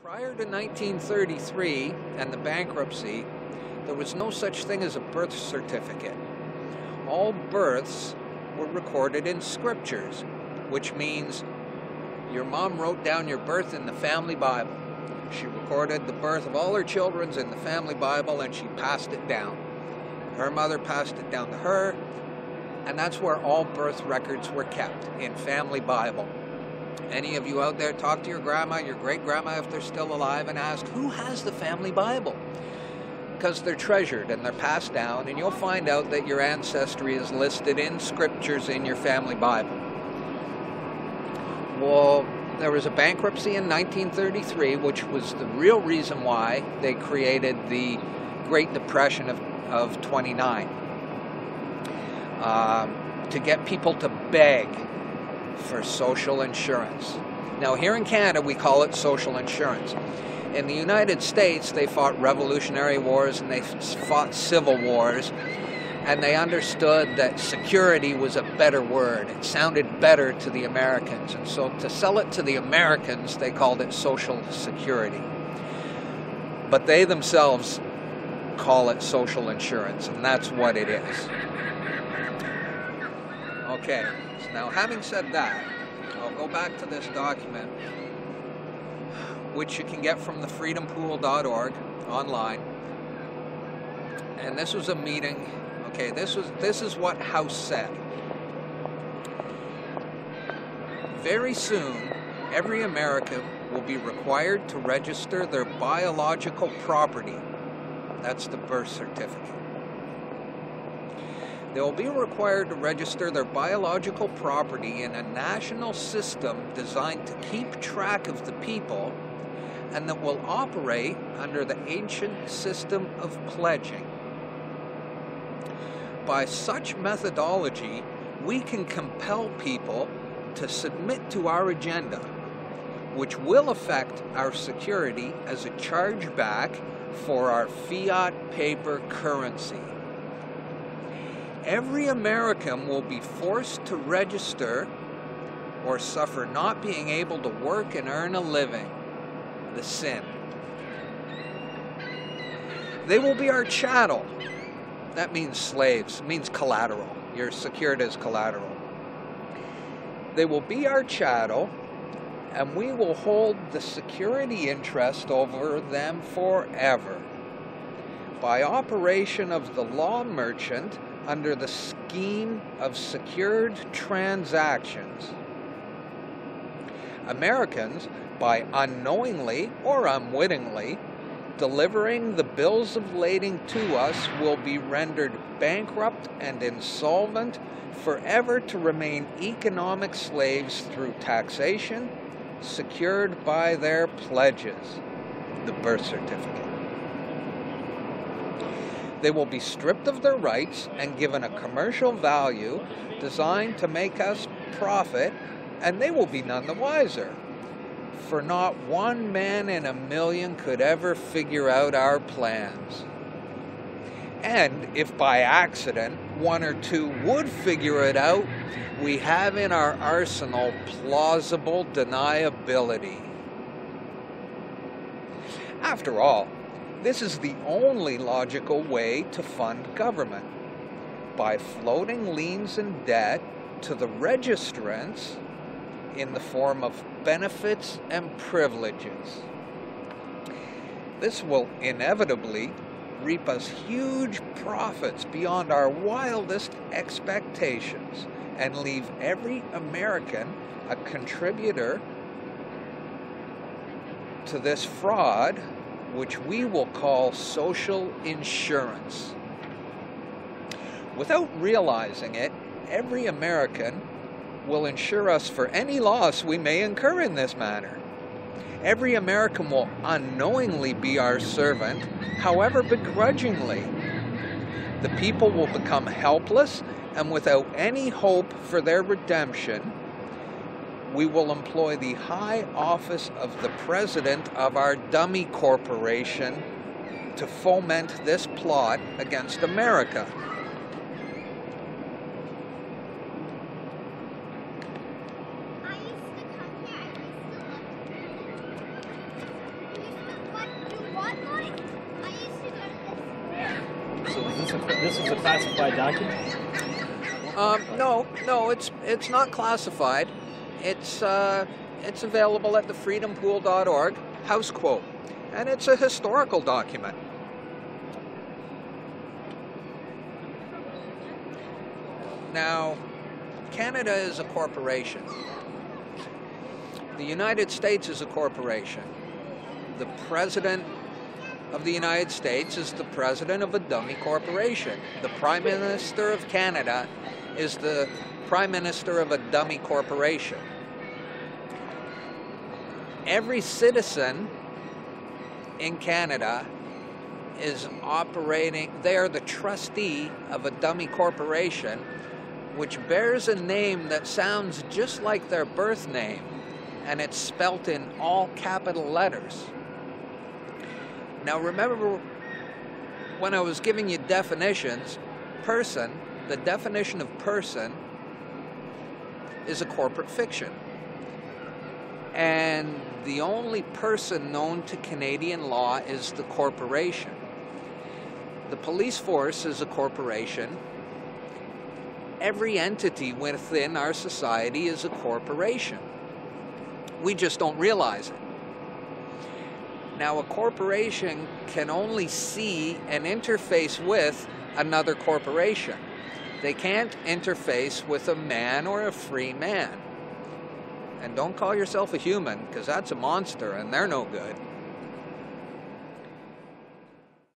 Prior to 1933 and the bankruptcy, there was no such thing as a birth certificate. All births were recorded in scriptures, which means your mom wrote down your birth in the family Bible. She recorded the birth of all her children in the family Bible and she passed it down. Her mother passed it down to her, and that's where all birth records were kept, in family Bible. Any of you out there, talk to your grandma, your great-grandma if they're still alive, and ask, who has the family Bible? Because they're treasured and they're passed down, and you'll find out that your ancestry is listed in scriptures in your family Bible. Well, there was a bankruptcy in 1933, which was the real reason why they created the Great Depression of 29. To get people to beg for social insurance. Now here in Canada we call it social insurance. In the United States they fought revolutionary wars and they fought civil wars, and they understood that security was a better word. It sounded better to the Americans, and so to sell it to the Americans they called it social security. But they themselves call it social insurance, and that's what it is. Okay, so now having said that, I'll go back to this document, which you can get from the freedompool.org online. And this was a meeting. Okay, this is what House said. Very soon, every American will be required to register their biological property. That's the birth certificate. They will be required to register their biological property in a national system designed to keep track of the people, and that will operate under the ancient system of pledging. By such methodology, we can compel people to submit to our agenda, which will affect our security as a chargeback for our fiat paper currency. Every American will be forced to register or suffer not being able to work and earn a living. The sin. They will be our chattel. That means slaves. It means collateral. You're secured as collateral. They will be our chattel, and we will hold the security interest over them forever. By operation of the law merchant, under the scheme of secured transactions, Americans, by unknowingly or unwittingly delivering the bills of lading to us, will be rendered bankrupt and insolvent, forever to remain economic slaves through taxation, secured by their pledges, the birth certificate. They will be stripped of their rights and given a commercial value designed to make us profit, and they will be none the wiser. For not one man in a million could ever figure out our plans. And if by accident one or two would figure it out, we have in our arsenal plausible deniability. After all, this is the only logical way to fund government, by floating liens and debt to the registrants in the form of benefits and privileges. This will inevitably reap us huge profits beyond our wildest expectations and leave every American a contributor to this fraud, which we will call social insurance. Without realizing it, every American will insure us for any loss we may incur in this manner. Every American will unknowingly be our servant, however begrudgingly. The people will become helpless, and without any hope for their redemption, we will employ the high office of the president of our dummy corporation to foment this plot against America. So this is a classified document? No, it's not classified. It's available at the freedompool.org, house quote, and it's a historical document. Now, Canada is a corporation. The United States is a corporation. The President of the United States is the president of a dummy corporation. The Prime Minister of Canada is the Prime Minister of a dummy corporation. Every citizen in Canada is operating, they are the trustee of a dummy corporation which bears a name that sounds just like their birth name, and it's spelt in all capital letters. Now remember, when I was giving you definitions, person, the definition of person is a corporate fiction. And the only person known to Canadian law is the corporation. The police force is a corporation. Every entity within our society is a corporation. We just don't realize it. Now, a corporation can only see and interface with another corporation. They can't interface with a man or a free man. And don't call yourself a human, because that's a monster and they're no good.